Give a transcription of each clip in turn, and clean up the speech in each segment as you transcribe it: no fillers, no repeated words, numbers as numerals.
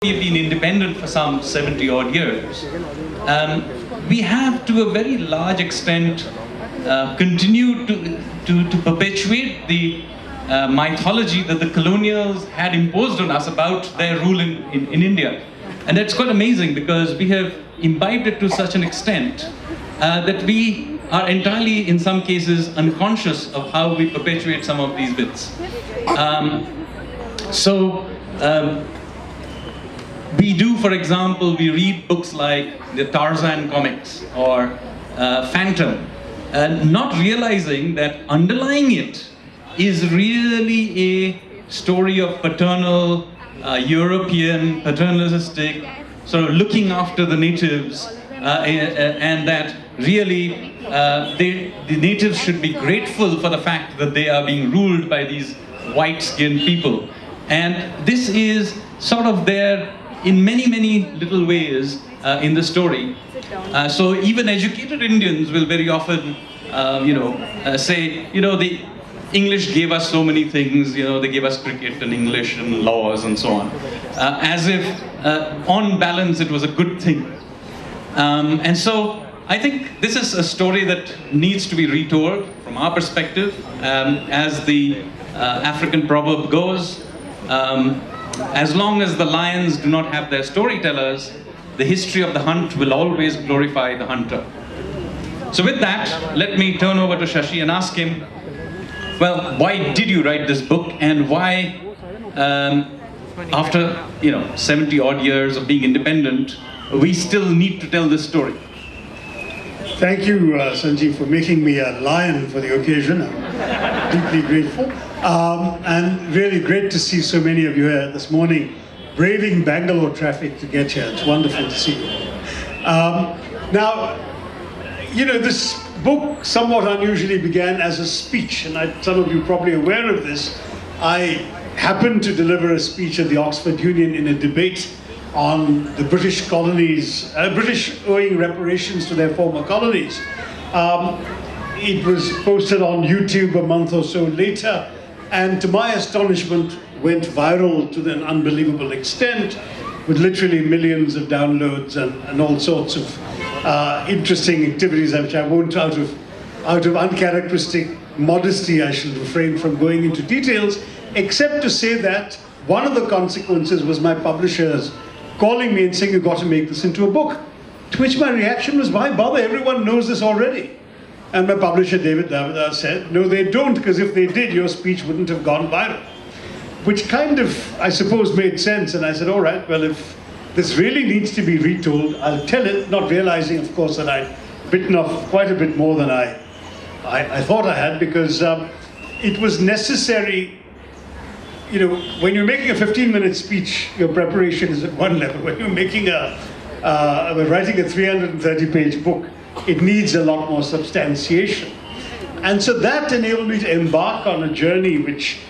we've been independent for some 70 odd years, we have to a very large extent continued to perpetuate the mythology that the colonials had imposed on us about their rule in India. And that's quite amazing because we have imbibed it to such an extent that we are entirely, in some cases, unconscious of how we perpetuate some of these bits. We do, for example, we read books like the Tarzan comics or Phantom, not realizing that underlying it is really a story of paternal, European, paternalistic, sort of looking after the natives, and that really the natives should be grateful for the fact that they are being ruled by these white-skinned people. And this is sort of there in many, many little ways in the story. So even educated Indians will very often, say, the English gave us so many things, they gave us cricket and English and laws and so on, as if on balance it was a good thing. And so I think this is a story that needs to be retold from our perspective, as the African proverb goes. As long as the lions do not have their storytellers, the history of the hunt will always glorify the hunter. So with that, let me turn over to Shashi and ask him, well, why did you write this book, and why, after 70 odd years of being independent, we still need to tell this story? Thank you, Sanjeev, for making me a lion for the occasion. I'm deeply grateful. And really great to see so many of you here this morning, braving Bangalore traffic to get here. It's wonderful to see you. Now, this book somewhat unusually began as a speech, and some of you are probably aware of this. I happened to deliver a speech at the Oxford Union in a debate on the British colonies, British owing reparations to their former colonies. It was posted on YouTube a month or so later, and to my astonishment, went viral to an unbelievable extent, with literally millions of downloads and all sorts of interesting activities, which I won't, out of uncharacteristic modesty, I shall refrain from going into details, except to say that one of the consequences was my publishers calling me and saying, you've got to make this into a book. To which my reaction was, why bother? Everyone knows this already. And my publisher, David Davidas, said, no, they don't, because if they did, your speech wouldn't have gone viral. Which kind of, I suppose, made sense. And I said, all right, well, if this really needs to be retold, I'll tell it, not realizing, of course, that I'd bitten off quite a bit more than I thought I had, because it was necessary. When you're making a 15-minute speech, your preparation is at one level. When you're making writing a 330-page book, it needs a lot more substantiation. And so that enabled me to embark on a journey which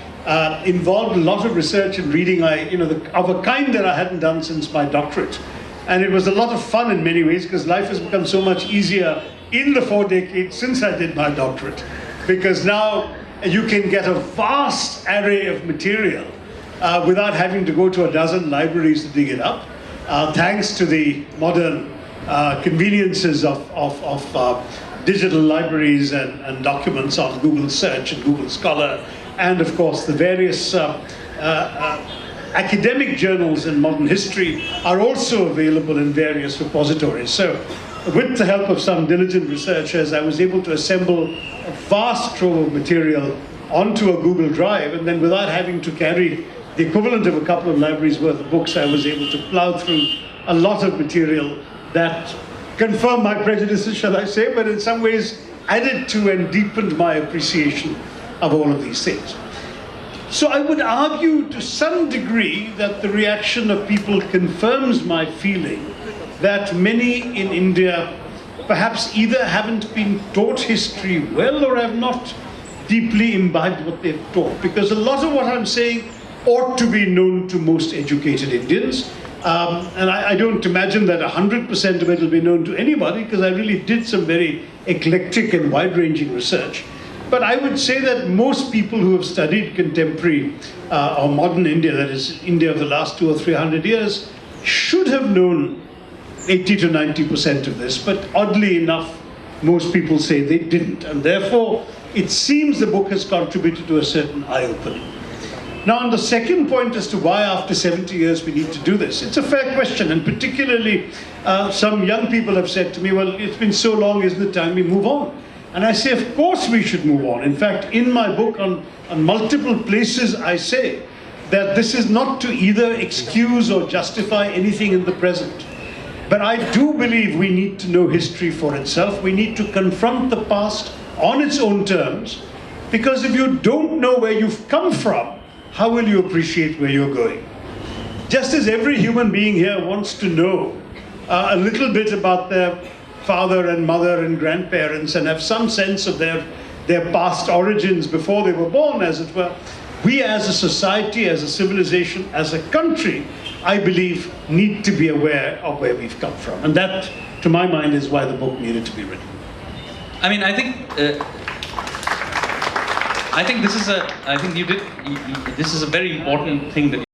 involved a lot of research and reading, of a kind that I hadn't done since my doctorate. And it was a lot of fun in many ways, because life has become so much easier in the 4 decades since I did my doctorate. Because now you can get a vast array of material without having to go to a dozen libraries to dig it up, thanks to the modern conveniences of digital libraries and documents on Google Search and Google Scholar, and of course the various academic journals in modern history are also available in various repositories. So with the help of some diligent researchers, I was able to assemble a vast trove of material onto a Google Drive, and then without having to carry the equivalent of a couple of libraries worth of books, I was able to plow through a lot of material that confirmed my prejudices, shall I say, but in some ways added to and deepened my appreciation of all of these things. So I would argue to some degree that the reaction of people confirms my feeling that many in India perhaps either haven't been taught history well or have not deeply imbibed what they've taught. Because a lot of what I'm saying ought to be known to most educated Indians. And I don't imagine that 100% of it will be known to anybody, because I really did some very eclectic and wide-ranging research. But I would say that most people who have studied contemporary or modern India, that is India of the last 200 or 300 years, should have known 80 to 90% of this, but oddly enough, most people say they didn't. And therefore, it seems the book has contributed to a certain eye-opening. Now, on the second point as to why after 70 years we need to do this, it's a fair question, and particularly some young people have said to me, well, it's been so long, isn't it time we move on? And I say, of course we should move on. In fact, in my book, on multiple places, I say that this is not to either excuse or justify anything in the present. But I do believe we need to know history for itself. We need to confront the past on its own terms, because if you don't know where you've come from, how will you appreciate where you're going? Just as every human being here wants to know a little bit about their father and mother and grandparents and have some sense of their past origins before they were born, as it were, we as a society, as a civilization, as a country, I believe, need to be aware of where we've come from. And that, to my mind, is why the book needed to be written. I mean, I think this is a very important thing that